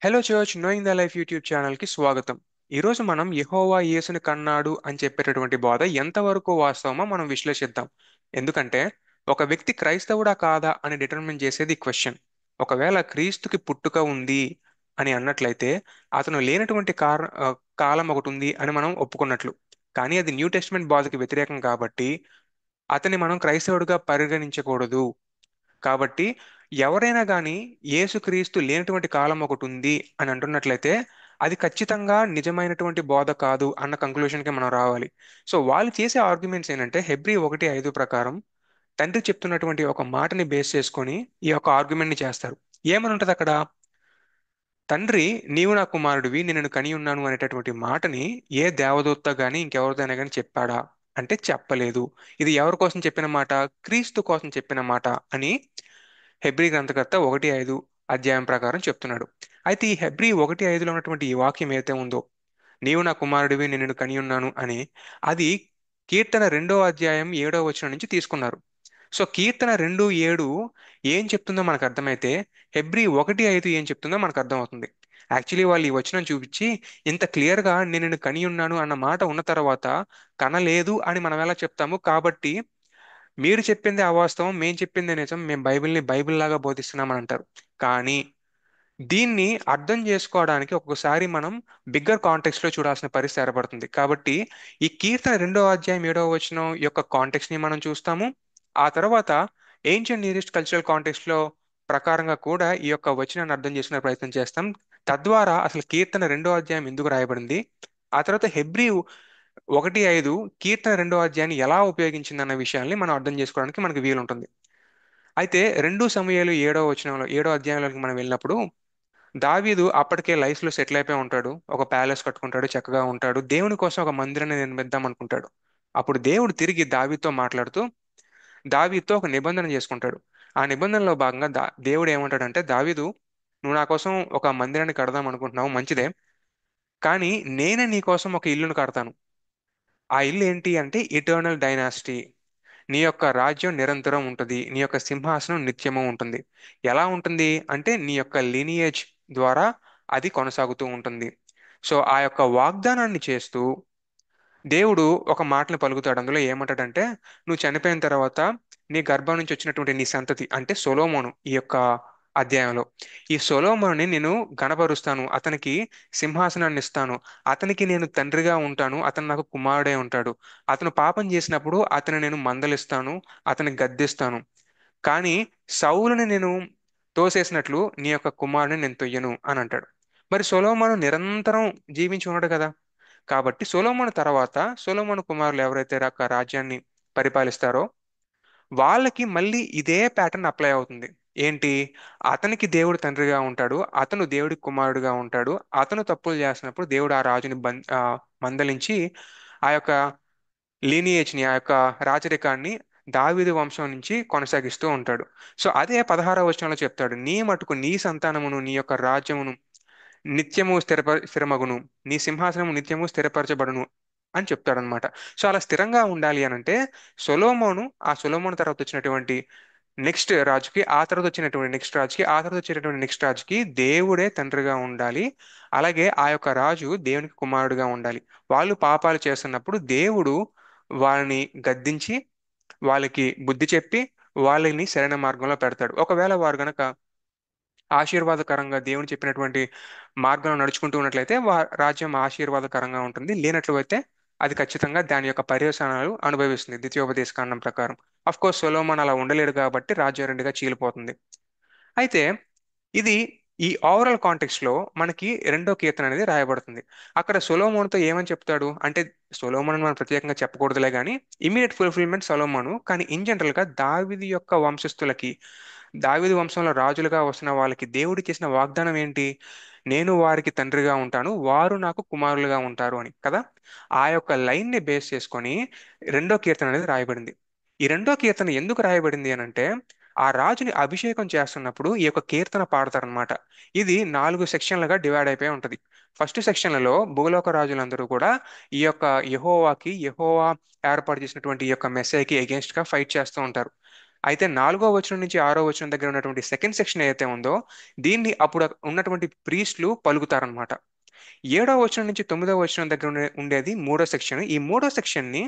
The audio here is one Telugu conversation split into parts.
Hello church knowing the life YouTube ఛానల్కి స్వాగతం. ఈరోజు మనం యెహోవా యేసుని కన్నాడు అని చెప్పేటటువంటి బోధ ఎంతవరకు వాస్తవమో మనం విశ్లేషిద్దాం. ఎందుకంటే ఒక వ్యక్తి క్రైస్తవుడా కాదా అని డిటర్మిన్ చేసేది క్వశ్చన్. ఒకవేళ క్రీస్తుకి పుట్టుక ఉంది అని అన్నట్లయితే అతను లేనటువంటి కాలం ఒకటి ఉంది అని మనం ఒప్పుకున్నట్లు. కానీ అది న్యూ టెస్ట్మెంట్ బోధకి వ్యతిరేకం కాబట్టి అతన్ని మనం క్రైస్తవుడిగా పరిగణించకూడదు. కాబట్టి ఎవరైనా కానీ యేసుక్రీస్తు లేనటువంటి కాలం ఒకటి ఉంది అని అంటున్నట్లయితే అది ఖచ్చితంగా నిజమైనటువంటి బోధ కాదు అన్న కంక్లూషన్కి మనం రావాలి. సో వాళ్ళు చేసే ఆర్గ్యుమెంట్స్ ఏంటంటే హెబ్రీ 1:5 ప్రకారం తండ్రి చెప్తున్నటువంటి ఒక మాటని బేస్ చేసుకొని ఈ యొక్క ఆర్గ్యుమెంట్ ని చేస్తారు. ఏమని ఉంటది అక్కడ? తండ్రి, నీవు నా కుమారుడివి, నేను కని ఉన్నాను అనేటటువంటి మాటని ఏ దేవదూత గాని ఇంకెవరిదైనా గాని చెప్పాడా అంటే చెప్పలేదు. ఇది ఎవరి కోసం చెప్పిన మాట? క్రీస్తు కోసం చెప్పిన మాట అని హెబ్రీ గ్రంథకర్త 1:5 ప్రకారం చెప్తున్నాడు. అయితే ఈ హెబ్రీ 1:5లో ఉన్నటువంటి ఈ వాక్యం ఏదైతే ఉందో, నీవు నా కుమారుడివి, నేను నిన్ను కని ఉన్నాను అని, అది కీర్తన 2:7 నుంచి తీసుకున్నారు. సో కీర్తన 2:7 ఏం చెప్తుందో మనకు అర్థమైతే హెబ్రీ 1:5 ఏం చెప్తుందో మనకు అర్థమవుతుంది. యాక్చువల్లీ వాళ్ళు ఈ వచనం చూపించి ఇంత క్లియర్గా నేను నిన్ను కని ఉన్నాను అన్న మాట ఉన్న తర్వాత కనలేదు అని మనం ఎలా చెప్తాము? కాబట్టి మీరు చెప్పింది అవాస్తవం, మేము చెప్పింది నిజం, మేము బైబిల్ని బైబిల్ లాగా బోధిస్తున్నామని అంటారు. కానీ దీన్ని అర్థం చేసుకోవడానికి ఒక్కొక్కసారి మనం బిగ్గర్ కాంటెక్స్ట్ లో చూడాల్సిన పరిస్థితి ఏర్పడుతుంది. కాబట్టి ఈ కీర్తన 2:7 యొక్క కాంటెక్స్ట్ ని మనం చూస్తాము. ఆ తర్వాత ఏన్షియంట్ నియరెస్ట్ కల్చరల్ కాంటెక్స్ట్ లో ప్రకారంగా కూడా ఈ యొక్క వచనాన్ని అర్థం చేసుకునే ప్రయత్నం చేస్తాం. తద్వారా అసలు కీర్తన 2 ఎందుకు రాయబడింది, ఆ తర్వాత హెబ్రీ 1:5 కీర్తన 2 ఎలా ఉపయోగించింది అన్న విషయాల్ని మనం అర్థం చేసుకోవడానికి మనకు వీలుంటుంది. అయితే 2 సమూయేలు 7 అధ్యాయంలోకి మనం వెళ్ళినప్పుడు దావీదు అప్పటికే లైఫ్ లో సెటిల్ అయిపోయి ఉంటాడు. ఒక ప్యాలెస్ కట్టుకుంటాడు, చక్కగా ఉంటాడు, దేవుని కోసం ఒక మందిరాన్ని నిర్మిద్దాం అనుకుంటాడు. అప్పుడు దేవుడు తిరిగి దావీదుతో మాట్లాడుతూ దావీదుతో ఒక నిబంధన చేసుకుంటాడు. ఆ నిబంధనలో భాగంగా దేవుడు ఏమంటాడంటే, దావీదు, నువ్వు నా కోసం ఒక మందిరాన్ని కడదాం అనుకుంటున్నావు, మంచిదే. కానీ నేనే నీ కోసం ఒక ఇల్లును కడతాను. ఆ ఇల్లు ఏంటి అంటే ఇటర్నల్ డైనాసిటీ. నీ యొక్క రాజ్యం నిరంతరం ఉంటుంది, నీ యొక్క సింహాసనం నిత్యము ఉంటుంది. ఎలా ఉంటుంది అంటే నీ యొక్క లినియేజ్ ద్వారా అది కొనసాగుతూ ఉంటుంది. సో ఆ యొక్క వాగ్దానాన్ని చేస్తూ దేవుడు ఒక మాటను పలుకుతాడు. అందులో ఏమంటాడంటే, నువ్వు చనిపోయిన తర్వాత నీ గర్భం నుంచి వచ్చినటువంటి నీ సంతతి అంటే సొలొమోను, ఈ యొక్క అధ్యాయంలో ఈ సొలొమోనుని నేను గణపరుస్తాను, అతనికి సింహాసనాన్ని ఇస్తాను, అతనికి నేను తండ్రిగా ఉంటాను, అతను నాకు కుమారుడే ఉంటాడు. అతను పాపం చేసినప్పుడు అతను నేను మందలిస్తాను, అతని గద్దిస్తాను. కానీ సౌలుని నేను తోసేసినట్లు నీ యొక్క కుమారుని నేను తొయ్యను అని అంటాడు. మరి సొలొమోను నిరంతరం జీవించి ఉన్నాడు కదా. కాబట్టి సొలొమోను తర్వాత సొలొమోను కుమారులు ఎవరైతే రాజ్యాన్ని పరిపాలిస్తారో వాళ్ళకి మళ్ళీ ఇదే ప్యాటర్న్ అప్లై అవుతుంది. ఏంటి? అతనికి దేవుడు తండ్రిగా ఉంటాడు, అతను దేవుడికి కుమారుడుగా ఉంటాడు. అతను తప్పులు చేసినప్పుడు దేవుడు ఆ రాజుని మందలించి ఆ యొక్క లీనియేజ్ని, ఆ యొక్క రాచరికాన్ని దావీదు వంశం నుంచి కొనసాగిస్తూ ఉంటాడు. సో అదే 16వ వచనంలో చెప్తాడు, నీ మటుకు నీ సంతానమును నీ యొక్క రాజ్యమును నిత్యము స్థిరమగును, నీ సింహాసనము నిత్యము స్థిరపరచబడును అని చెప్తాడనమాట. సో అలా స్థిరంగా ఉండాలి అని అంటే సొలొమోను, ఆ సొలొమోను తర్వాత వచ్చినటువంటి నెక్స్ట్ రాజుకి, ఆ తర్వాత వచ్చినటువంటి నెక్స్ట్ రాజుకి, ఆ తర్వాత వచ్చేటటువంటి నెక్స్ట్ రాజుకి దేవుడే తండ్రిగా ఉండాలి. అలాగే ఆ యొక్క రాజు దేవునికి కుమారుడుగా ఉండాలి. వాళ్ళు పాపాలు చేస్తున్నప్పుడు దేవుడు వాళ్ళని గద్దించి వాళ్ళకి బుద్ధి చెప్పి వాళ్ళని సరైన మార్గంలో పెడతాడు. ఒకవేళ వారు గనక ఆశీర్వాదకరంగా దేవుని చెప్పినటువంటి మార్గంలో నడుచుకుంటూ ఉన్నట్లయితే రాజ్యం ఆశీర్వాదకరంగా ఉంటుంది. లేనట్లయితే అది ఖచ్చితంగా దాని యొక్క పర్యవసానాలు అనుభవిస్తుంది ద్వితీయోపదేశకాండం ప్రకారం. అఫ్ కోర్స్ సొలొమోన్ అలా ఉండలేడు కాబట్టి రాజ్యం రెండుగా చీలిపోతుంది. అయితే ఇది ఈ ఓవరాల్ కాంటెక్స్ట్ లో మనకి 2 కీర్తన అనేది రాయబడుతుంది. అక్కడ సొలొమోనుతో ఏమని చెప్తాడు అంటే, సొలొమోన్ అని మనం ప్రత్యేకంగా చెప్పకూడదులే కానీ ఇమీడియట్ ఫుల్ఫిల్మెంట్ సొలొమోను, కానీ ఇన్ జనరల్ గా దావీదు యొక్క వంశస్థులకి, దావీదు వంశంలో రాజులుగా వస్తున్న వాళ్ళకి దేవుడు చేసిన వాగ్దానం ఏంటి? నేను వారికి తండ్రిగా ఉంటాను, వారు నాకు కుమారులుగా ఉంటారు అని కదా. ఆ యొక్క లైన్ ని బేస్ చేసుకొని 2 కీర్తన అనేది రాయబడింది. ఈ 2 కీర్తన ఎందుకు రాయబడింది అని అంటే, ఆ రాజుని అభిషేకం చేస్తున్నప్పుడు ఈ యొక్క కీర్తన పాడతారనమాట. ఇది 4 సెక్షన్లుగా డివైడ్ అయిపోయి ఉంటది. ఫస్ట్ సెక్షన్లలో భూలోక రాజులందరూ కూడా ఈ యొక్క యెహోవా ఏర్పాటు చేసినటువంటి ఈ యొక్క మెస్సైకి అగేన్స్ట్ గా ఫైట్ చేస్తూ ఉంటారు. అయితే 4వ వచనం నుంచి 6వ వచనం దగ్గర ఉన్నటువంటి సెకండ్ సెక్షన్ ఏదైతే ఉందో దీన్ని అప్పుడు ఉన్నటువంటి ప్రీస్టులు పలుకుతారనమాట. 7వ వచనం నుంచి 9వ వచనం దగ్గర ఉండేది మూడో సెక్షన్. ఈ మూడో సెక్షన్ ని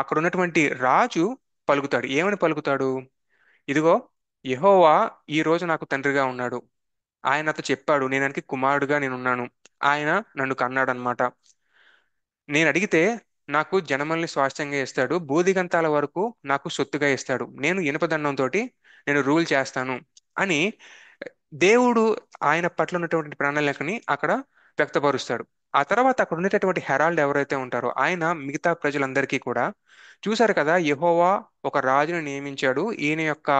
అక్కడ ఉన్నటువంటి రాజు పలుకుతాడు. ఏమని పలుకుతాడు? ఇదిగో, యెహోవా ఈ రోజు నాకు తండ్రిగా ఉన్నాడు. ఆయన నాతో చెప్పాడు, నేను ఆయనకి కుమారుడుగా నేనున్నాను. ఆయన నన్ను కన్నాడు అనమాట. నేను అడిగితే నాకు జనమల్ని స్వాస్థ్యంగా ఇస్తాడు, భూదిగంతాల వరకు నాకు సొత్తుగా ఇస్తాడు, నేను ఇనుపదండంతో నేను రూల్ చేస్తాను అని దేవుడు ఆయన పట్ల ఉన్నటువంటి ప్రణాళికని అక్కడ వ్యక్తపరుస్తాడు. ఆ తర్వాత అక్కడ ఉండేటటువంటి హెరాల్డ్ ఎవరైతే ఉంటారో ఆయన మిగతా ప్రజలందరికీ కూడా, చూశారు కదా, యెహోవా ఒక రాజుని నియమించాడు. ఈయన యొక్క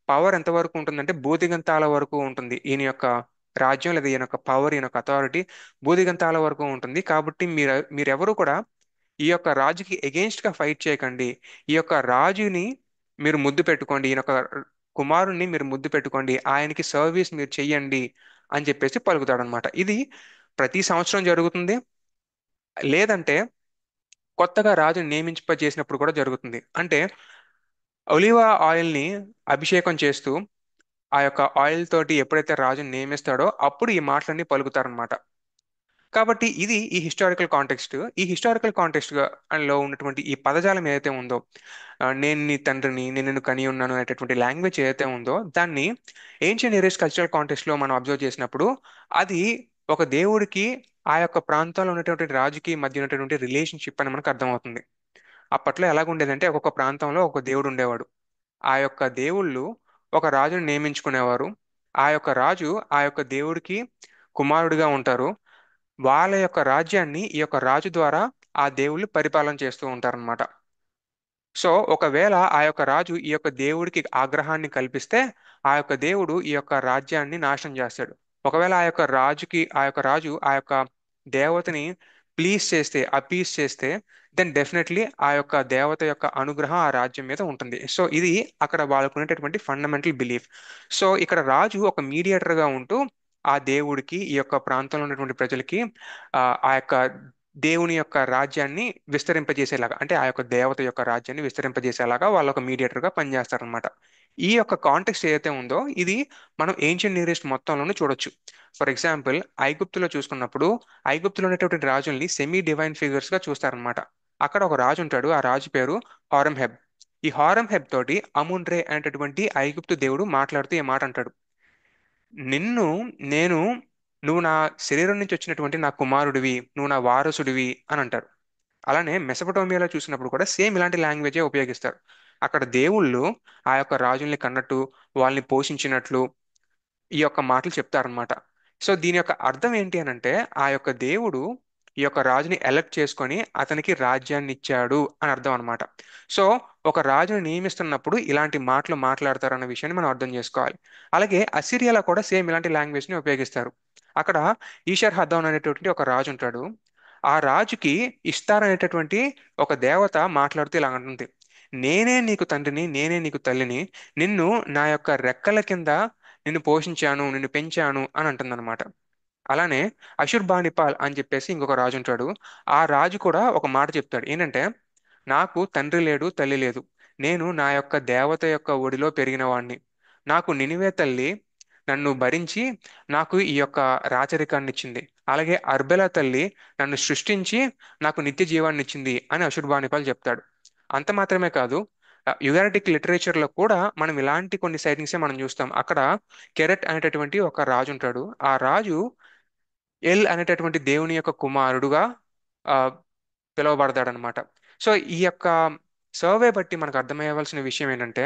పవర్ ఎంతవరకు ఉంటుందంటే భూదిగంతాల వరకు ఉంటుంది. ఈయన యొక్క రాజ్యం లేదా ఈయన యొక్క పవర్, ఈయన యొక్క అథారిటీ భూదిగంతాల వరకు ఉంటుంది. కాబట్టి మీరెవరు కూడా ఈ యొక్క రాజుకి ఎగెన్స్ట్ గా ఫైట్ చేయకండి. ఈ యొక్క రాజుని మీరు ముద్దు పెట్టుకోండి, ఈయన యొక్క కుమారుణ్ణి మీరు ముద్దు పెట్టుకోండి, ఆయనకి సర్వీస్ మీరు చెయ్యండి అని చెప్పేసి పలుకుతాడనమాట. ఇది ప్రతి సంవత్సరం జరుగుతుంది, లేదంటే కొత్తగా రాజుని నియమింపజేసినప్పుడు కూడా జరుగుతుంది. అంటే ఒలివా ఆయిల్ ని అభిషేకం చేస్తూ ఆ యొక్క ఆయిల్ తోటి ఎప్పుడైతే రాజుని నియమిస్తాడో అప్పుడు ఈ మాటలన్నీ పలుకుతారనమాట. కాబట్టి ఇది ఈ హిస్టారికల్ కాంటెక్స్ట్. ఈ హిస్టారికల్ కాంటెక్స్ట్ లో ఉన్నటువంటి ఈ పదజాలం ఏదైతే ఉందో, నేను నీ తండ్రిని, నేను నిన్ను కని ఉన్నాను అనేటటువంటి లాంగ్వేజ్ ఏదైతే ఉందో దాన్ని ఏన్షియన్ ఇయరిష్ కల్చరల్ కాంటెక్స్ట్ లో మనం అబ్జర్వ్ చేసినప్పుడు అది ఒక దేవుడికి ఆ యొక్క ప్రాంతాల్లో ఉన్నటువంటి రాజుకి మధ్య ఉన్నటువంటి రిలేషన్షిప్ అని మనకు అర్థమవుతుంది. అప్పట్లో ఎలాగుండేదంటే ఒక్కొక్క ప్రాంతంలో ఒక దేవుడు ఉండేవాడు. ఆ యొక్క దేవుళ్ళు ఒక రాజుని నియమించుకునేవారు. ఆ యొక్క రాజు ఆ యొక్క దేవుడికి కుమారుడిగా ఉంటారు. వాళ్ళ యొక్క రాజ్యాన్ని ఈ యొక్క రాజు ద్వారా ఆ దేవుళ్ళు పరిపాలన చేస్తూ ఉంటారన్నమాట. సో ఒకవేళ ఆ యొక్క రాజు ఈ యొక్క దేవుడికి ఆగ్రహాన్ని కల్పిస్తే ఆ యొక్క దేవుడు ఈ యొక్క రాజ్యాన్ని నాశనం చేస్తాడు. ఒకవేళ ఆ యొక్క రాజు ఆ యొక్క దేవతని ప్లీజ్ చేస్తే, అపీస్ చేస్తే, దెన్ డెఫినెట్లీ ఆ యొక్క దేవత యొక్క అనుగ్రహం ఆ రాజ్యం మీద ఉంటుంది. సో ఇది అక్కడ వాళ్ళకు ఉన్నటువంటి ఫండమెంటల్ బిలీఫ్. సో ఇక్కడ రాజు ఒక మీడియేటర్ గా ఉంటూ ఆ దేవుడికి ఈ యొక్క ప్రాంతంలో ఉన్నటువంటి ప్రజలకి ఆ యొక్క దేవుని యొక్క రాజ్యాన్ని విస్తరింపజేసేలాగా, అంటే ఆ యొక్క దేవత యొక్క రాజ్యాన్ని విస్తరింపజేసేలాగా వాళ్ళు ఒక మీడియేటర్ గా పనిచేస్తారనమాట. ఈ యొక్క కాంటెక్స్ట్ ఏదైతే ఉందో ఇది మనం ఏన్షియన్ నియర్ ఈస్ట్ మొత్తంలోనూ చూడొచ్చు. ఫర్ ఎగ్జాంపుల్, ఐగుప్తులో చూసుకున్నప్పుడు ఐగుప్తులో ఉన్నటువంటి రాజుల్ని సెమీ డివైన్ ఫిగర్స్ గా చూస్తారనమాట. అక్కడ ఒక రాజు ఉంటాడు, ఆ రాజు పేరు హారంహెబ్. ఈ హారంహెబ్ తోటి అమున్ రే అనేటటువంటి ఐగుప్తు దేవుడు మాట్లాడుతూ ఈ మాట అంటాడు: నిన్ను నేను, నువ్వు నా శరీరం నుంచి వచ్చినటువంటి నా కుమారుడివి, నువ్వు నా వారసుడివి అని అంటారు. అలానే మెసపటోమియాలో చూసినప్పుడు కూడా సేమ్ ఇలాంటి లాంగ్వేజే ఉపయోగిస్తారు. అక్కడ దేవుళ్ళు ఆ యొక్క రాజుల్ని కన్నట్టు, వాళ్ళని పోషించినట్లు ఈ యొక్క మాటలు చెప్తారనమాట. సో దీని యొక్క అర్థం ఏంటి అని అంటే, ఆ యొక్క దేవుడు ఈ యొక్క రాజుని ఎలక్ట్ చేసుకొని అతనికి రాజ్యాన్ని ఇచ్చాడు అని అర్థం అనమాట. సో ఒక రాజుని నియమిస్తున్నప్పుడు ఇలాంటి మాటలు మాట్లాడతారన్న విషయాన్ని మనం అర్థం చేసుకోవాలి. అలాగే అసిరియాలో కూడా సేమ్ ఇలాంటి లాంగ్వేజ్ ని ఉపయోగిస్తారు. అక్కడ ఈషర్ హద్దౌన్ అనేటువంటి ఒక రాజు ఉంటాడు. ఆ రాజుకి ఇష్తార్ అనేటటువంటి ఒక దేవత మాట్లాడుతూ ఇలా అంటుంది: నేనే నీకు తండ్రిని, నేనే నీకు తల్లిని, నిన్ను నా యొక్క రెక్కల కింద నిన్ను పోషించాను, నిన్ను పెంచాను అని అంటుందన్నమాట. అలానే అషుర్బానిపాల్ అని చెప్పేసి ఇంకొక రాజు ఉంటాడు. ఆ రాజు కూడా ఒక మాట చెప్తాడు ఏంటంటే, నాకు తండ్రి లేడు, తల్లి లేదు, నేను నా యొక్క దేవత యొక్క ఒడిలో పెరిగిన వాడిని. నాకు నినివే తల్లి నన్ను భరించి నాకు ఈ యొక్క రాచరికాన్ని ఇచ్చింది. అలాగే అర్బెలా తల్లి నన్ను సృష్టించి నాకు నిత్య జీవాన్ని ఇచ్చింది అని అషుర్బానిపాల్ చెప్తాడు. అంత మాత్రమే కాదు, యుగానిటిక్ లిటరేచర్ లో కూడా మనం ఇలాంటి కొన్ని సైటింగ్సే మనం చూస్తాం. అక్కడ కెరెట్ అనేటటువంటి ఒక రాజు ఉంటాడు. ఆ రాజు ఎల్ అనేటటువంటి దేవుని యొక్క కుమారుడుగా ఆ, పిలువబడతాడనమాట. సో ఈ యొక్క సర్వే బట్టి మనకు అర్థమయ్యవలసిన విషయం ఏంటంటే,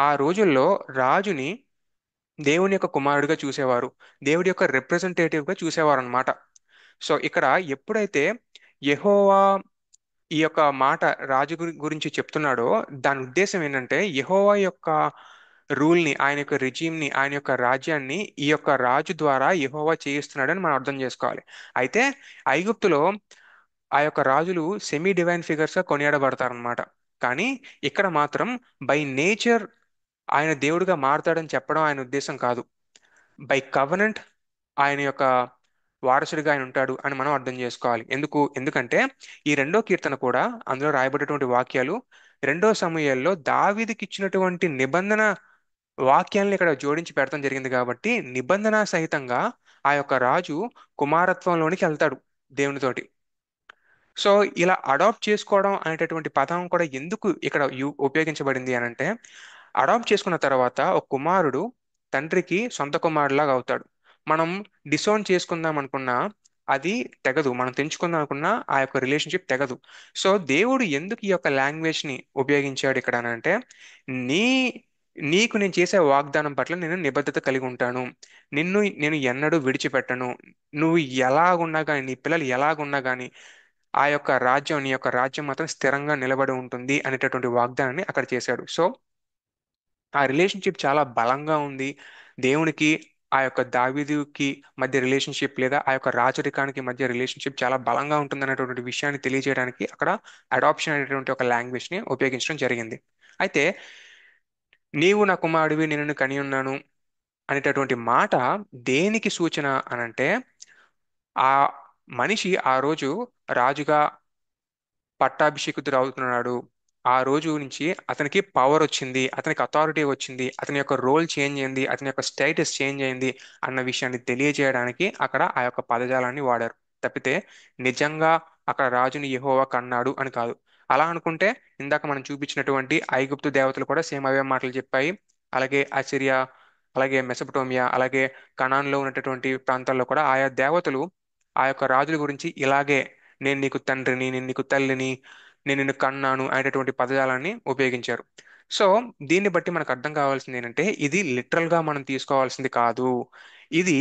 ఆ రోజుల్లో రాజుని దేవుని యొక్క కుమారుడిగా చూసేవారు, దేవుడి యొక్క రిప్రజెంటేటివ్ గా చూసేవారు అనమాట. సో ఇక్కడ ఎప్పుడైతే యెహోవా ఈ యొక్క మాట రాజు గురించి చెప్తున్నాడో దాని ఉద్దేశం ఏంటంటే, యెహోవా యొక్క రూల్ ని, ఆయన యొక్క రిజీమ్ ని, ఆయన యొక్క రాజ్యాన్ని ఈ యొక్క రాజు ద్వారా యెహోవా చేయిస్తున్నాడని మనం అర్థం చేసుకోవాలి. అయితే ఐగుప్తులో ఆ యొక్క రాజులు సెమీ డివైన్ ఫిగర్స్ గా కొనియాడబడతారనమాట. కానీ ఇక్కడ మాత్రం బై నేచర్ ఆయన దేవుడిగా మారతాడని చెప్పడం ఆయన ఉద్దేశం కాదు. బై కవనెంట్ ఆయన యొక్క వారసుడిగా ఆయన ఉంటాడు అని మనం అర్థం చేసుకోవాలి. ఎందుకంటే ఈ రెండో కీర్తన కూడా, అందులో రాయబడేటువంటి వాక్యాలు రెండో సమూయేల్లో దావీదుకి ఇచ్చినటువంటి నిబంధన వాక్యాలను ఇక్కడ జోడించి పెడతాం జరిగింది కాబట్టి నిబంధన సహితంగా ఆ యొక్క రాజు కుమారత్వంలోనికి వెళ్తాడు దేవునితోటి. సో ఇలా అడాప్ట్ చేసుకోవడం అనేటటువంటి పదం కూడా ఎందుకు ఇక్కడ ఉపయోగించబడింది అని అంటే, అడాప్ట్ చేసుకున్న తర్వాత ఒక కుమారుడు తండ్రికి సొంత కుమారులాగా అవుతాడు. మనం డిసోన్ చేసుకుందాం అనుకున్నా అది తెగదు, మనం తెంచుకుందాం అనుకున్నా ఆ యొక్క రిలేషన్షిప్ తెగదు. సో దేవుడు ఎందుకు ఈ యొక్క లాంగ్వేజ్ ని ఉపయోగించాడు ఇక్కడ అని అంటే, నీ నీకు నేను చేసే వాగ్దానం పట్ల నేను నిబద్ధత కలిగి ఉంటాను, నిన్ను నేను ఎన్నడూ విడిచిపెట్టను, నువ్వు ఎలాగున్నా కానీ, నీ పిల్లలు ఎలాగున్నా కానీ ఆ యొక్క రాజ్యం, నీ యొక్క రాజ్యం మాత్రం స్థిరంగా నిలబడి ఉంటుంది అనేటటువంటి వాగ్దానాన్ని అక్కడ చేశాడు. సో ఆ రిలేషన్షిప్ చాలా బలంగా ఉంది. దేవునికి ఆ యొక్క దావీదుకి మధ్య రిలేషన్షిప్, లేదా ఆ యొక్క రాజరికానికి మధ్య రిలేషన్షిప్ చాలా బలంగా ఉంటుంది అనేటువంటి విషయాన్ని తెలియజేయడానికి అక్కడ అడాప్షన్ అనేటువంటి ఒక లాంగ్వేజ్ ని ఉపయోగించడం జరిగింది. అయితే నీవు నా కుమారుడివి, నేను నిన్ను కని ఉన్నాను అనేటటువంటి మాట దేనికి సూచన అనంటే, ఆ మనిషి ఆ రోజు రాజుగా పట్టాభిషేకుడు అవుతున్నాడు. ఆ రోజు నుంచి అతనికి పవర్ వచ్చింది, అతనికి అథారిటీ వచ్చింది, అతని యొక్క రోల్ చేంజ్ అయింది, అతని యొక్క స్టేటస్ చేంజ్ అయింది అన్న విషయాన్ని తెలియజేయడానికి అక్కడ ఆ యొక్క పదజాలాన్ని వాడారు. తప్పితే నిజంగా అక్కడ రాజుని యెహోవా కన్నాడు అని కాదు. అలా అనుకుంటే ఇందాక మనం చూపించినటువంటి ఐగుప్తు దేవతలు కూడా సేమ్ అవే మాటలు చెప్పాయి. అలాగే అసిరియా, అలాగే మెసపటోమియా, అలాగే కనాన్లో ఉన్నటువంటి ప్రాంతాల్లో కూడా ఆయా దేవతలు ఆ యొక్క రాజుల గురించి ఇలాగే, నేను నీకు తండ్రిని, నేను నీకు తల్లిని, నేను నిన్ను కన్నాను అనేటటువంటి పదజాలాన్ని ఉపయోగించారు. సో దీన్ని బట్టి మనకు అర్థం కావాల్సింది ఏంటంటే, ఇది లిటరల్ గా మనం తీసుకోవాల్సింది కాదు. ఇది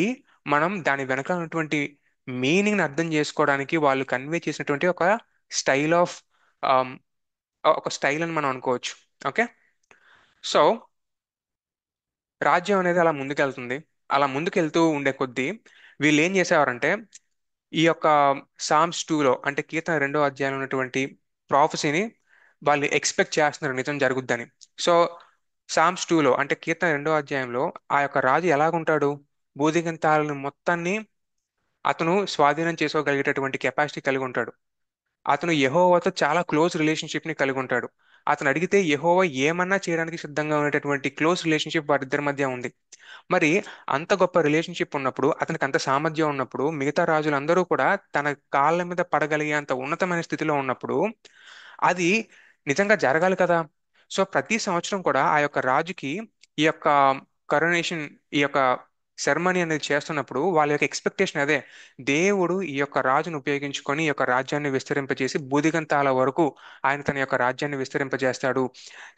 మనం దాని వెనక ఉన్నటువంటి మీనింగ్ ని అర్థం చేసుకోవడానికి వాళ్ళు కన్వే చేసినటువంటి ఒక స్టైల్ ఆఫ్, ఒక స్టైల్ అని మనం అనుకోవచ్చు. ఓకే. సో రాజ్యం అనేది అలా ముందుకెళ్తుంది. అలా ముందుకెళ్తూ ఉండే కొద్దీ వీళ్ళు ఏం చేసేవారంటే, ఈ యొక్క సామ్స్ 2లో అంటే కీర్తన 2వ అధ్యాయంలో ఉన్నటువంటి ప్రాఫెసీని వాళ్ళు ఎక్స్పెక్ట్ చేస్తున్నారు నిజం జరుగుద్దని. సో సామ్స్ 2లో అంటే కీర్తన 2వ అధ్యాయంలో ఆ యొక్క రాజు ఎలాగుంటాడు? భూదిగంతాలను మొత్తాన్ని అతను స్వాధీనం చేసుకోగలిగేటటువంటి కెపాసిటీ కలిగి ఉంటాడు. అతను యెహోవాతో చాలా క్లోజ్ రిలేషన్షిప్ ని కలిగి ఉంటాడు. అతను అడిగితే యెహోవా ఏమన్నా చేయడానికి సిద్ధంగా ఉండేటటువంటి క్లోజ్ రిలేషన్షిప్ వారిద్దరి మధ్య ఉంది. మరి అంత గొప్ప రిలేషన్షిప్ ఉన్నప్పుడు, అతనికి అంత సామర్థ్యం ఉన్నప్పుడు, మిగతా రాజులందరూ కూడా తన కాళ్ళ మీద పడగలిగే అంత ఉన్నతమైన స్థితిలో ఉన్నప్పుడు అది నిజంగా జరగాలి కదా. సో ప్రతి సంవత్సరం కూడా ఆ యొక్క రాజుకి ఈ యొక్క కరోనేషన్, ఈ యొక్క సెరమనీ అనేది చేస్తున్నప్పుడు వాళ్ళ యొక్క ఎక్స్పెక్టేషన్ అదే. దేవుడు ఈ యొక్క రాజును ఉపయోగించుకొని ఈ యొక్క రాజ్యాన్ని విస్తరింపజేసి భూదిగంతాల వరకు ఆయన తన యొక్క రాజ్యాన్ని విస్తరింపజేస్తాడు.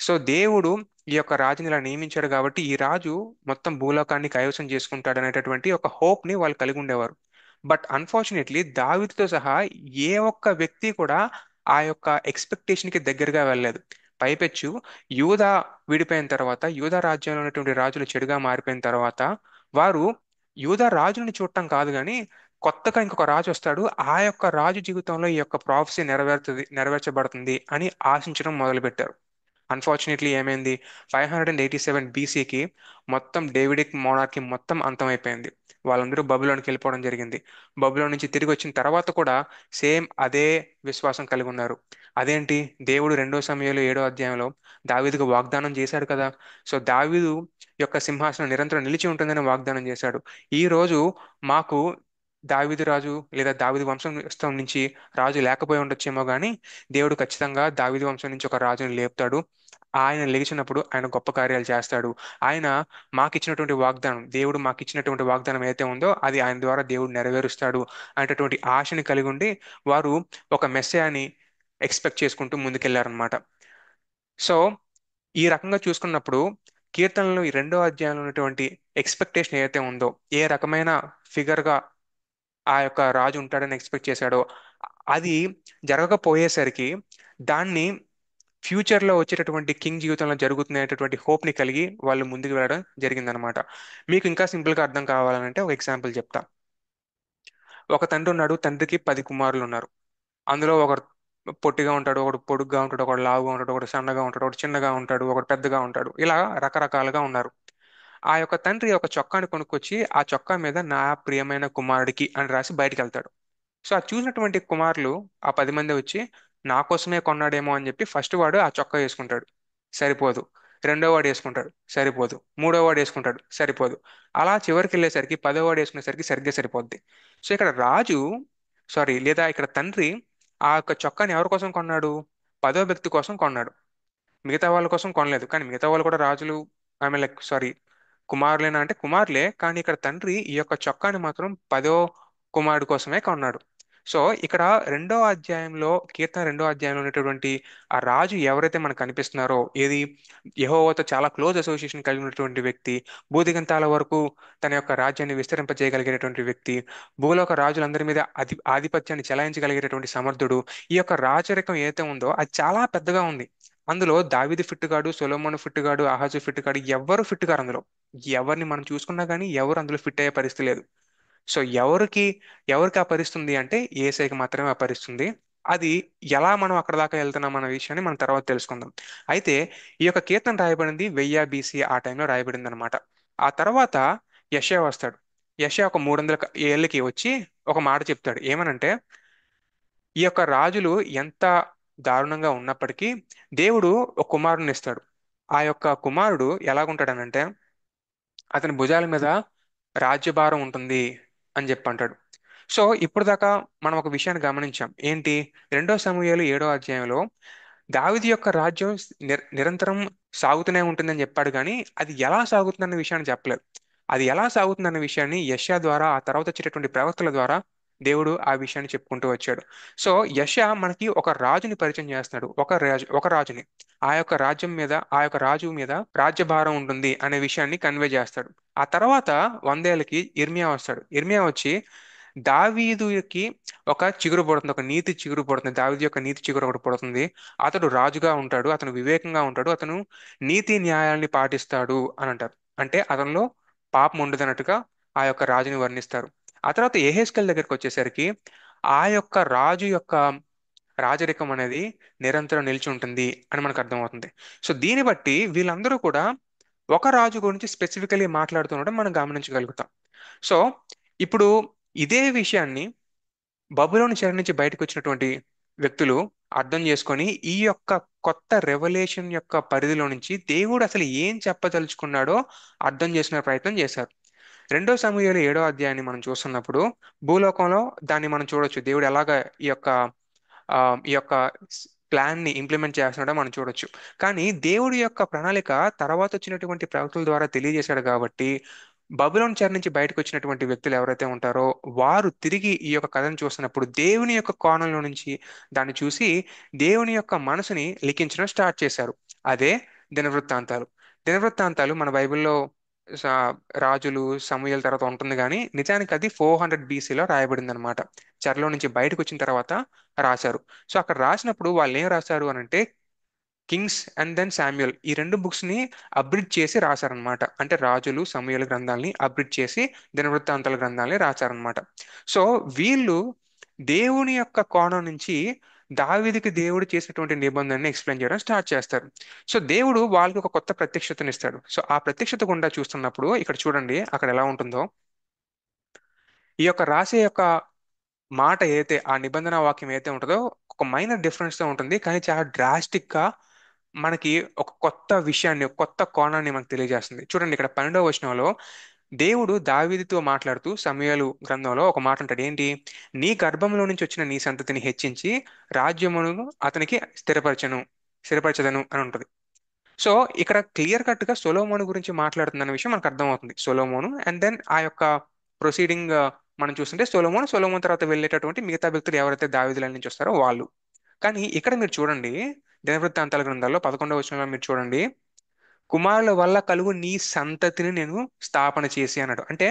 సో దేవుడు ఈ యొక్క రాజుని ఇలా నియమించాడు కాబట్టి ఈ రాజు మొత్తం భూలోకాన్ని కైవసం చేసుకుంటాడు అనేటటువంటి ఒక హోప్ ని వాళ్ళు కలిగి ఉండేవారు. బట్ అన్ఫార్చునేట్లీ దావీదుతో సహా ఏ ఒక్క వ్యక్తి కూడా ఆ యొక్క ఎక్స్పెక్టేషన్ కి దగ్గరగా వెళ్ళలేదు. పైపెచ్చు యూదా విడిపోయిన తర్వాత, యూదా రాజ్యంలో ఉన్నటువంటి రాజులు చెడుగా మారిపోయిన తర్వాత వారు యూదా రాజుని చూడటం కాదు కానీ కొత్తగా ఇంకొక రాజు వస్తాడు, ఆ యొక్క రాజు జీవితంలో ఈ యొక్క ప్రాఫెసీ నెరవేర్చబడుతుంది అని ఆశించడం మొదలుపెట్టారు. అన్ఫార్చునేట్లీ ఏమైంది? 587 BCకి మొత్తం డేవిడిక్ మోనార్కీ మొత్తం అంతమైపోయింది. వాళ్ళందరూ బబులోనికి వెళ్ళిపోవడం జరిగింది. బబులోన్ నుంచి తిరిగి వచ్చిన తర్వాత కూడా సేమ్ అదే విశ్వాసం కలిగి ఉన్నారు. అదేంటి? దేవుడు 2 సమూయేలు 7వ అధ్యాయంలో దావీదుకు వాగ్దానం చేశాడు కదా. సో దావీదు యొక్క సింహాసనం నిరంతరం నిలిచి ఉంటుందని వాగ్దానం చేశాడు. ఈ రోజు మాకు దావీదు రాజు లేదా దావీదు వంశం నుంచి రాజు లేకపోయి ఉండొచ్చేమో కానీ దేవుడు ఖచ్చితంగా దావీదు వంశం నుంచి ఒక రాజుని లేపుతాడు. ఆయన లేచినప్పుడు ఆయన గొప్ప కార్యాలు చేస్తాడు. ఆయన మాకిచ్చినటువంటి వాగ్దానం, దేవుడు మాకిచ్చినటువంటి వాగ్దానం ఏదైతే ఉందో అది ఆయన ద్వారా దేవుడు నెరవేరుస్తాడు అనేటటువంటి ఆశని కలిగి ఉండి వారు ఒక మెస్సయాని ఎక్స్పెక్ట్ చేసుకుంటూ ముందుకెళ్లారనమాట. సో ఈ రకంగా చూసుకున్నప్పుడు కీర్తనలు ఈ 2వ అధ్యాయంలో ఉన్నటువంటి ఎక్స్పెక్టేషన్ ఏదైతే ఉందో, ఏ రకమైన ఫిగర్ గా ఆ యొక్క రాజు ఉంటాడని ఎక్స్పెక్ట్ చేశాడో అది జరగకపోయేసరికి దాన్ని ఫ్యూచర్ లో వచ్చేటటువంటి కింగ్ జీవితంలో జరుగుతున్నటువంటి హోప్ ని కలిగి వాళ్ళు ముందుకు వెళ్ళడం జరిగిందనమాట. మీకు ఇంకా సింపుల్ గా అర్థం కావాలంటే ఒక ఎగ్జాంపుల్ చెప్తా. ఒక తండ్రి ఉన్నాడు, తండ్రికి 10 కుమారులు ఉన్నారు. అందులో ఒకడు పొట్టిగా ఉంటాడు, ఒకడు పొడుగ్గా ఉంటాడు, ఒకడు లావుగా ఉంటాడు, ఒకడు సన్నగా ఉంటాడు, ఒకడు చిన్నగా ఉంటాడు, ఒకడు పెద్దగా ఉంటాడు, ఇలా రకరకాలుగా ఉన్నారు. ఆ యొక్క తండ్రి ఒక చొక్కాని కొనుక్కొచ్చి ఆ చొక్కా మీద నా ప్రియమైన కుమారుడికి అని రాసి బయటికి వెళ్తాడు. సో అది చూసినటువంటి కుమారులు ఆ 10 మంది వచ్చి నా కోసమే కొన్నాడేమో అని చెప్పి ఫస్ట్ వాడు ఆ చొక్కా వేసుకుంటాడు, సరిపోదు. రెండో వాడు వేసుకుంటాడు, సరిపోదు. మూడో వాడు వేసుకుంటాడు, సరిపోదు. అలా చివరికి వెళ్ళేసరికి పదో వాడు వేసుకునేసరికి సరిగ్గా సరిపోద్ది. సో ఇక్కడ రాజు, సారీ, లేదా ఇక్కడ తండ్రి ఆ యొక్క చొక్కాని ఎవరి కోసం కొన్నాడు? పదో వ్యక్తి కోసం కొన్నాడు. మిగతా వాళ్ళ కోసం కొనలేదు. కానీ మిగతా వాళ్ళు కూడా రాజులు, ఆమె లైక్ సారీ, కుమారులేనా అంటే కుమారులే. కానీ ఇక్కడ తండ్రి ఈ యొక్క చొక్కాని మాత్రం పదో కుమారుడు కోసమే కొన్నాడు. సో ఇక్కడ రెండో అధ్యాయంలో, కీర్తన రెండో అధ్యాయంలో ఉన్నటువంటి ఆ రాజు ఎవరైతే మనకు కనిపిస్తున్నారో, ఏది యెహోవాతో చాలా క్లోజ్ అసోసియేషన్ కలిగి ఉన్నటువంటి వ్యక్తి, భూదిగంతాల వరకు తన యొక్క రాజ్యాన్ని విస్తరింపజేయగలిగేటటువంటి వ్యక్తి, భూలోక రాజులందరి మీద ఆధిపత్యాన్ని చెలాయించగలిగేటటువంటి సమర్థుడు. ఈ యొక్క రాజరికం ఏదైతే ఉందో అది చాలా పెద్దగా ఉంది. అందులో దావీదు ఫిట్ గాడు, సొలొమోను ఫిట్ గాడు, అహాజు ఫిట్ గాడు, ఎవ్వరు ఫిట్ గారు అందులో. ఎవరిని మనం చూసుకున్నా కానీ ఎవరు అందులో ఫిట్ అయ్యే పరిస్థితి లేదు. సో ఎవరికి అపరిస్తుంది అంటే ఏసైకి మాత్రమే అపరిస్తుంది. అది ఎలా మనం అక్కడ దాకా వెళ్తున్నాం అన్న విషయాన్ని మనం తర్వాత తెలుసుకుందాం. అయితే ఈ యొక్క కీర్తన రాయబడింది 1000 BC ఆ టైంలో రాయబడింది అనమాట. ఆ తర్వాత యెషయా వస్తాడు. యెషయా ఒక 300 ఏళ్ళకి వచ్చి ఒక మాట చెప్తాడు. ఏమనంటే, ఈ యొక్క రాజులు ఎంత దారుణంగా ఉన్నప్పటికీ దేవుడు ఒక కుమారుని ఇస్తాడు. ఆ యొక్క కుమారుడు ఎలాగుంటాడనంటే, అతని భుజాల మీద రాజ్యభారం ఉంటుంది అని చెప్పి అంటాడు. సో ఇప్పుడు దాకా మనం ఒక విషయాన్ని గమనించాం. ఏంటి? 2 సమూయేలు 7వ అధ్యాయంలో దావీదు యొక్క రాజ్యం నిరంతరం సాగుతూనే ఉంటుందని చెప్పాడు, కానీ అది ఎలా సాగుతుందన్న విషయాన్ని చెప్పలేదు. అది ఎలా సాగుతుందన్న విషయాన్ని యెషయా ద్వారా, ఆ తర్వాత వచ్చేటటువంటి ప్రవక్తల ద్వారా దేవుడు ఆ విషయాన్ని చెప్పుకుంటూ వచ్చాడు. సో యెషయా మనకి ఒక రాజుని పరిచయం చేస్తున్నాడు. ఒక రాజుని, ఆ యొక్క రాజ్యం మీద, ఆ యొక్క రాజు మీద రాజ్యభారం ఉంటుంది అనే విషయాన్ని కన్వే చేస్తాడు. ఆ తర్వాత 100 ఏళ్ళకి ఇర్మియా వస్తాడు. ఇర్మియా వచ్చి దావీదుకి ఒక చిగురు పడుతుంది, ఒక నీతి చిగురు పడుతుంది. దావీదు యొక్క నీతి చిగురు ఒకటి పడుతుంది. అతడు రాజుగా ఉంటాడు, అతను వివేకంగా ఉంటాడు, అతను నీతి న్యాయాల్ని పాటిస్తాడు అని అంటారు. అంటే అతనిలో పాపం ఉండదన్నట్టుగా ఆ యొక్క రాజుని వర్ణిస్తారు. ఆ తర్వాత యెహెజ్కేలు దగ్గరికి వచ్చేసరికి ఆ యొక్క రాజు యొక్క రాజరికం అనేది నిరంతరం నిలిచి ఉంటుంది అని మనకు అర్థమవుతుంది. సో దీన్ని బట్టి వీళ్ళందరూ కూడా ఒక రాజు గురించి స్పెసిఫికలీ మాట్లాడుతుండడం మనం గమనించగలుగుతాం. సో ఇప్పుడు ఇదే విషయాన్ని బబులోను చెర నుంచి బయటకు వచ్చినటువంటి వ్యక్తులు అర్థం చేసుకొని ఈ యొక్క కొత్త రెవల్యూషన్ యొక్క పరిధిలో నుంచి దేవుడు అసలు ఏం చెప్పదలుచుకున్నాడో అర్థం చేసుకునే ప్రయత్నం చేశారు. 2 సమూయేలు 7వ అధ్యాయాన్ని మనం చూస్తున్నప్పుడు భూలోకంలో దాన్ని మనం చూడొచ్చు. దేవుడు ఎలాగ ఈ యొక్క ఆ, ఈ యొక్క ప్లాన్ ని ఇంప్లిమెంట్ చేస్తున్నాడో మనం చూడొచ్చు. కానీ దేవుడి యొక్క ప్రణాళిక తర్వాత వచ్చినటువంటి ప్రవక్తల ద్వారా తెలియజేశాడు కాబట్టి బబులోన్ చెర నుంచి బయటకు వచ్చినటువంటి వ్యక్తులు ఎవరైతే ఉంటారో వారు తిరిగి ఈ యొక్క కథను చూస్తున్నప్పుడు దేవుని యొక్క కోణంలో నుంచి దాన్ని చూసి దేవుని యొక్క మనసుని లిఖించడం స్టార్ట్ చేశారు. అదే దినవృత్తాంతాలు. దినవృత్తాంతాలు మన బైబిల్లో స- రాజులు సమూయేలు తర్వాత ఉంటుంది, కానీ నిజానికి అది 400 BCలో రాయబడింది అనమాట. చెరలో నుంచి బయటకు వచ్చిన తర్వాత రాశారు. సో అక్కడ రాసినప్పుడు వాళ్ళు ఏం రాశారు అని అంటే, కింగ్స్ అండ్ దెన్ శామ్యుయల్, ఈ రెండు బుక్స్ ని అబ్రిడ్ చేసి రాశారనమాట. అంటే రాజులు సమూయేలు గ్రంథాలని అబ్రిడ్ చేసి దినవృత్తాంతాల గ్రంథాలని రాశారనమాట. సో వీళ్ళు దేవుని యొక్క కోణం నుంచి దావీదుకి దేవుడు చేసినటువంటి నిబంధనని ఎక్స్ప్లెయిన్ చేయడం స్టార్ట్ చేస్తారు. సో దేవుడు వాళ్ళకి ఒక కొత్త ప్రత్యక్షతని ఇస్తాడు. సో ఆ ప్రత్యక్షత గుండా చూస్తున్నప్పుడు ఇక్కడ చూడండి అక్కడ ఎలా ఉంటుందో. ఈ యొక్క రాసే యొక్క మాట ఏదైతే, ఆ నిబంధన వాక్యం ఏదైతే ఉంటుందో ఒక మైనర్ డిఫరెన్స్ తో ఉంటుంది, కానీ చాలా డ్రాస్టిక్ గా మనకి ఒక కొత్త విషయాన్ని, ఒక కొత్త కోణాన్ని మనకు తెలియజేస్తుంది. చూడండి ఇక్కడ 12వ వచనంలో దేవుడు దావీదుతో మాట్లాడుతూ సమూయేలు గ్రంథంలో ఒక మాట అంటాడు. ఏంటి? నీ గర్భంలో నుంచి వచ్చిన నీ సంతతిని హెచ్చించి రాజ్యమును అతనికి స్థిరపరచదను అని ఉంటుంది. సో ఇక్కడ క్లియర్ కట్ గా సొలొమోను గురించి మాట్లాడుతున్న విషయం మనకు అర్థమవుతుంది. సొలొమోను అండ్ దెన్ ఆ యొక్క ప్రొసీడింగ్ మనం చూస్తుంటే సొలొమోన్ తర్వాత వెళ్ళేటటువంటి మిగతా వ్యక్తులు ఎవరైతే దావీదుల నుంచి వస్తారో వాళ్ళు. కానీ ఇక్కడ మీరు చూడండి, దినవృత్తాంతాల గ్రంథాల్లో 11వ వచనంలో మీరు చూడండి, కుమారుల వల్ల కలుగు నీ సంతతిని నేను స్థాపన చేసి అన్నాడు. అంటే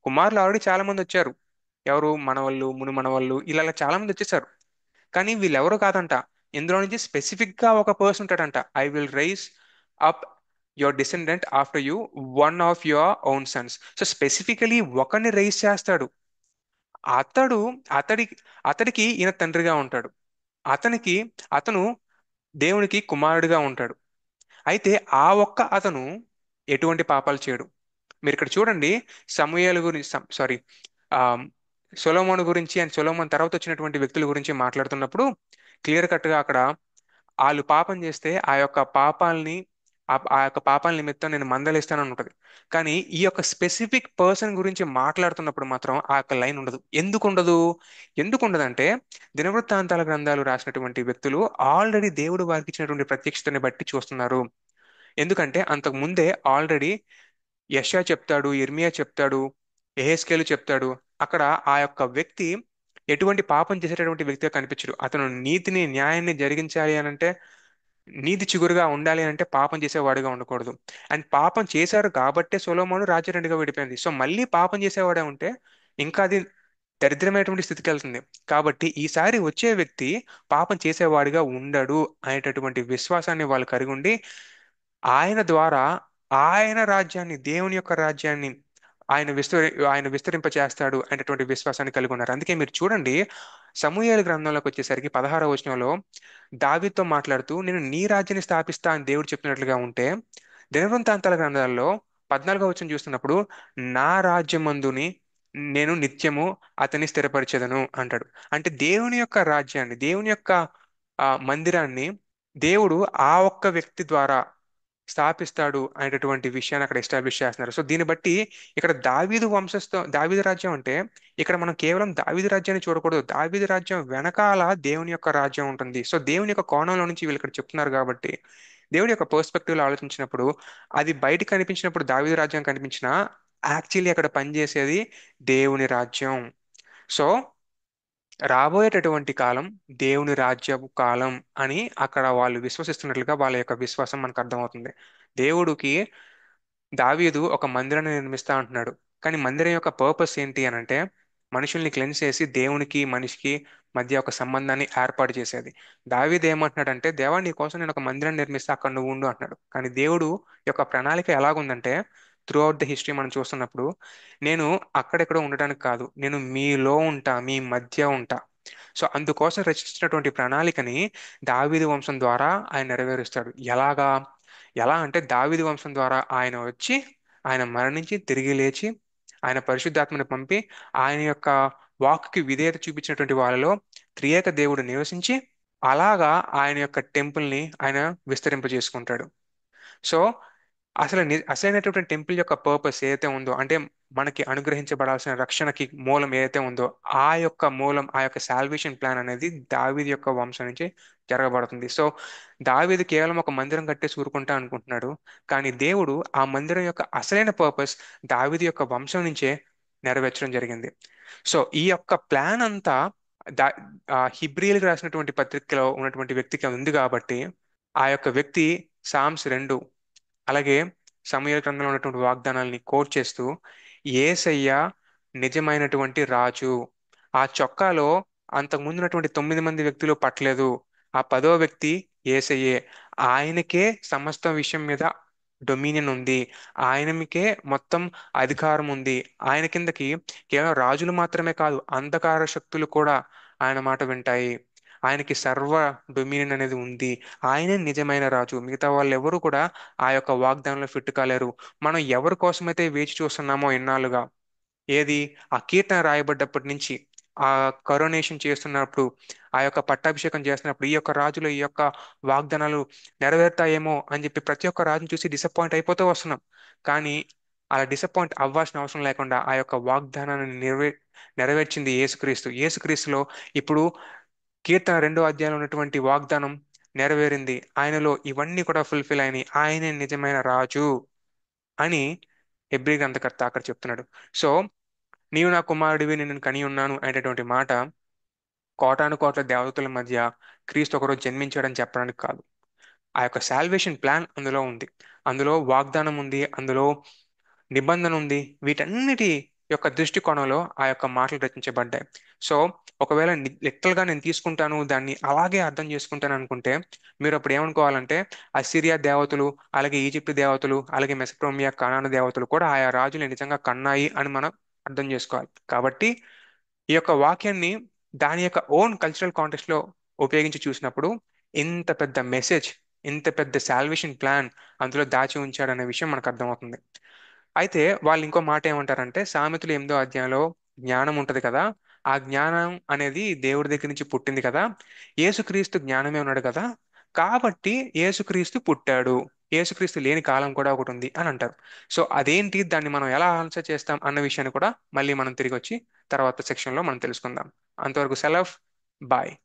కుమారులు ఆల్రెడీ చాలా మంది వచ్చారు. ఎవరు? మనవళ్ళు, మునుమనవళ్ళు, ఇలా చాలా మంది వచ్చేసారు. కానీ వీళ్ళెవరు కాదంట. ఇందులో నుంచి స్పెసిఫిక్ గా ఒక పర్సన్ ఉంటాడంట. I will raise up your descendant after you, one of your own sons. So specifically ఒకరిని రైజ్ చేస్తాడు. అతడు అతడి అతడికి ఈయన తండ్రిగా ఉంటాడు. అతనికి అతను దేవునికి కుమారుడిగా ఉంటాడు. అయితే ఆ ఒక్క అతను ఎటువంటి పాపాలు చేయడు. మీరు ఇక్కడ చూడండి, సమూయేలు గురించి, సారీ, ఆ సొలొమోను గురించి అండ్ సొలొమోన్ తర్వాత వచ్చినటువంటి వ్యక్తుల గురించి మాట్లాడుతున్నప్పుడు క్లియర్ కట్ గా అక్కడ వాళ్ళు పాపం చేస్తే ఆ యొక్క పాపాలని ఆ యొక్క పాపాల నిమిత్తం నేను మందలిస్తానని ఉంటది. కానీ ఈ యొక్క స్పెసిఫిక్ పర్సన్ గురించి మాట్లాడుతున్నప్పుడు మాత్రం ఆ యొక్క లైన్ ఉండదు. ఎందుకు ఉండదు? ఎందుకు ఉండదంటే దినవృత్తాంతాల గ్రంథాలు రాసినటువంటి వ్యక్తులు ఆల్రెడీ దేవుడు వారికి ఇచ్చినటువంటి ప్రత్యక్షతని బట్టి చూస్తున్నారు. ఎందుకంటే అంతకు ముందే ఆల్రెడీ యెషయా చెప్తాడు, ఇర్మియా చెప్తాడు, ఎహెస్కేలు చెప్తాడు. అక్కడ ఆ యొక్క వ్యక్తి ఎటువంటి పాపం చేసేటటువంటి వ్యక్తిగా కనిపించడు. అతను నీతిని న్యాయాన్ని జరిగించాలి అని అంటే, నీతి చిగురుగా ఉండాలి అని అంటే పాపం చేసేవాడిగా ఉండకూడదు. అండ్ పాపం చేశారు కాబట్టే సొలొమోను రాజ్యం 2గా విడిపోయింది. సో మళ్ళీ పాపం చేసేవాడే ఉంటే ఇంకా అది దరిద్రమైనటువంటి స్థితికి వెళ్తుంది. కాబట్టి ఈసారి వచ్చే వ్యక్తి పాపం చేసేవాడిగా ఉండడు అనేటటువంటి విశ్వాసాన్ని వాళ్ళు కలిగి ఉండి, ఆయన ద్వారా ఆయన రాజ్యాన్ని, దేవుని యొక్క రాజ్యాన్ని ఆయన విస్తరింప చేస్తాడు అనేటువంటి విశ్వాసాన్ని కలిగి ఉన్నారు. అందుకే మీరు చూడండి, సమూయేలు గ్రంథంలోకి వచ్చేసరికి 16వ వచనంలో దావీదుతో మాట్లాడుతూ నేను నీ రాజ్యాన్ని స్థాపిస్తా అని దేవుడు చెప్పినట్లుగా ఉంటే, దినవృత్తాంతాల గ్రంథాల్లో 14వ వచనం చూస్తున్నప్పుడు నా రాజ్యమందుని నేను నిత్యము అతన్ని స్థిరపరిచెదను అంటాడు. అంటే దేవుని యొక్క రాజ్యాన్ని, దేవుని యొక్క మందిరాన్ని దేవుడు ఆ ఒక్క వ్యక్తి ద్వారా స్థాపిస్తాడు అనేటటువంటి విషయాన్ని అక్కడ ఎస్టాబ్లిష్ చేస్తున్నారు. సో దీన్ని బట్టి ఇక్కడ దావీదు రాజ్యం అంటే ఇక్కడ మనం కేవలం దావీదు రాజ్యాన్ని చూడకూడదు. దావీదు రాజ్యం వెనకాల దేవుని యొక్క రాజ్యం ఉంటుంది. సో దేవుని యొక్క కోణంలో నుంచి వీళ్ళు ఇక్కడ చెప్తున్నారు కాబట్టి దేవుని యొక్క పర్స్పెక్టివ్ లో ఆలోచించినప్పుడు అది బయట కనిపించినప్పుడు దావీదు రాజ్యం కనిపించినా యాక్చువల్లీ అక్కడ పనిచేసేది దేవుని రాజ్యం. సో రాబోయేటటువంటి కాలం దేవుని రాజ్యపు కాలం అని అక్కడ వాళ్ళు విశ్వసిస్తున్నట్లుగా వాళ్ళ యొక్క విశ్వాసం మనకు అర్థమవుతుంది. దేవుడికి దావీదు ఒక మందిరాన్ని నిర్మిస్తా అంటున్నాడు. కానీ మందిరం యొక్క పర్పస్ ఏంటి అని అంటే మనుషుల్ని క్లెన్స్ చేసి దేవునికి మనిషికి మధ్య ఒక సంబంధాన్ని ఏర్పాటు చేసేది. దావీదు ఏమంటున్నాడంటే, దేవా నీ కోసం నేను ఒక మందిరాన్ని నిర్మిస్తే అక్కడ నువ్వు ఉండు అంటున్నాడు. కానీ దేవుడు యొక్క ప్రణాళిక ఎలాగుందంటే త్రూ అవుట్ ద హిస్టరీ మనం చూస్తున్నప్పుడు, నేను అక్కడెక్కడ ఉండడానికి కాదు, నేను మీలో ఉంటా, మీ మధ్య ఉంటా. సో అందుకోసం రచించినటువంటి ప్రణాళికని దావీదు వంశం ద్వారా ఆయన నెరవేరుస్తాడు. ఎలా అంటే దావీదు వంశం ద్వారా ఆయన వచ్చి, ఆయన మరణించి తిరిగి లేచి, ఆయన పరిశుద్ధాత్మని పంపి ఆయన యొక్క వాక్కి విధేయత చూపించినటువంటి వాళ్ళలో త్రియేక దేవుడు నివసించి అలాగా ఆయన యొక్క టెంపుల్ని ఆయన విస్తరింపజేసుకుంటాడు. సో అసలైనటువంటి టెంపుల్ యొక్క పర్పస్ ఏదైతే ఉందో, అంటే మనకి అనుగ్రహించబడాల్సిన రక్షణకి మూలం ఏదైతే ఉందో, ఆ యొక్క మూలం, ఆ యొక్క సాల్వేషన్ ప్లాన్ అనేది దావీదు యొక్క వంశం నుంచి జరగబడుతుంది. సో దావీదు కేవలం ఒక మందిరం కట్టేసి ఊరుకుంటా అనుకుంటున్నాడు. కానీ దేవుడు ఆ మందిరం యొక్క అసలైన పర్పస్ దావీదు యొక్క వంశం నుంచే నెరవేర్చడం జరిగింది. సో ఈ యొక్క ప్లాన్ అంతా దా హిబ్రియల్కి రాసినటువంటి పత్రికలో ఉన్నటువంటి వ్యక్తికి ఉంది కాబట్టి ఆ యొక్క వ్యక్తి సామ్స్ 2 అలాగే సమూయేలు గ్రంథంలో ఉన్నటువంటి వాగ్దానాల్ని కోట్ చేస్తూ యేసయ్య నిజమైనటువంటి రాజు. ఆ చొక్కాలో అంతకు ముందు ఉన్నటువంటి 9 మంది వ్యక్తులు పట్టలేదు. ఆ 10వ వ్యక్తి యేసయ్యే. ఆయనకే సమస్త విషయం మీద డొమినియన్ ఉంది. ఆయనకే మొత్తం అధికారం ఉంది. ఆయన కిందకి కేవలం రాజులు మాత్రమే కాదు, అంధకార శక్తులు కూడా ఆయన మాట వింటాయి. ఆయనకి సర్వ డొమినియన్ అనేది ఉంది. ఆయనే నిజమైన రాజు. మిగతా వాళ్ళు ఎవరు కూడా ఆ యొక్క వాగ్దానంలో ఫిట్ కాలేరు. మనం ఎవరి కోసమైతే వేచి చూస్తున్నామో ఇన్నాళ్ళుగా, ఏది ఆ కీర్తన రాయబడ్డప్పటి నుంచి ఆ కరోనేషన్ చేస్తున్నప్పుడు, ఆ యొక్క పట్టాభిషేకం చేస్తున్నప్పుడు ఈ యొక్క రాజులు ఈ యొక్క వాగ్దానాలు నెరవేరుతాయేమో అని చెప్పి ప్రతి ఒక్క రాజుని చూసి డిసప్పాయింట్ అయిపోతూ వస్తున్నాం. కానీ అలా డిసప్పాయింట్ అవ్వాల్సిన అవసరం లేకుండా ఆ యొక్క వాగ్దానాన్ని నెరవేర్చింది యేసుక్రీస్తు. యేసుక్రీస్తులో ఇప్పుడు కీర్తన 2వ అధ్యాయంలో ఉన్నటువంటి వాగ్దానం నెరవేరింది. ఆయనలో ఇవన్నీ కూడా ఫుల్ఫిల్ అయినాయి. ఆయనే నిజమైన రాజు అని హెబ్రీ గ్రంథకర్త అక్కడ చెప్తున్నాడు. సో నీవు నా కుమారుడివి, నేను కని ఉన్నాను అనేటటువంటి మాట కోటాను కోట్ల దేవతల మధ్య క్రీస్తు ఒకరోజు జన్మించాడని చెప్పడానికి కాదు. ఆ యొక్క సాల్వేషన్ ప్లాన్ అందులో ఉంది. అందులో వాగ్దానం ఉంది. అందులో నిబంధన ఉంది. వీటన్నిటి యొక్క దృష్టికోణంలో ఆ యొక్క మాటలు రచించబడ్డాయి. సో ఒకవేళ లిటరల్ గా నేను తీసుకుంటాను, దాన్ని అలాగే అర్థం చేసుకుంటాను అనుకుంటే మీరు అప్పుడు ఏమనుకోవాలంటే అసిరియా దేవతలు, అలాగే ఈజిప్ట్ దేవతలు, అలాగే మెసపోటేమియా కనాను దేవతలు కూడా ఆయా రాజులు నిజంగా కన్నాయి అని మనం అర్థం చేసుకోవాలి. కాబట్టి ఈ యొక్క వాక్యాన్ని దాని యొక్క ఓన్ కల్చరల్ కాంటెక్స్ట్ లో ఉపయోగించి చూసినప్పుడు ఇంత పెద్ద మెసేజ్, ఇంత పెద్ద సాల్వేషన్ ప్లాన్ అందులో దాచి ఉంచాడనే విషయం మనకు అర్థమవుతుంది. అయితే వాళ్ళు ఇంకో మాట ఏమంటారంటే సామెతలు 8వ అధ్యాయంలో జ్ఞానం ఉంటది కదా, ఆ జ్ఞానం అనేది దేవుడి దగ్గర నుంచి పుట్టింది కదా. యేసుక్రీస్తు జ్ఞానమే ఉన్నాడు కదా, కాబట్టి యేసుక్రీస్తు పుట్టాడు. యేసుక్రీస్తు లేని కాలం కూడా ఒకటి ఉంది అని అంటారు. సో అదేంటి, దాన్ని మనం ఎలా ఆన్సర్ చేస్తాం అన్న విషయాన్ని కూడా మళ్ళీ మనం తిరిగి వచ్చి తర్వాత సెక్షన్లో మనం తెలుసుకుందాం. అంతవరకు సెలవు. బాయ్.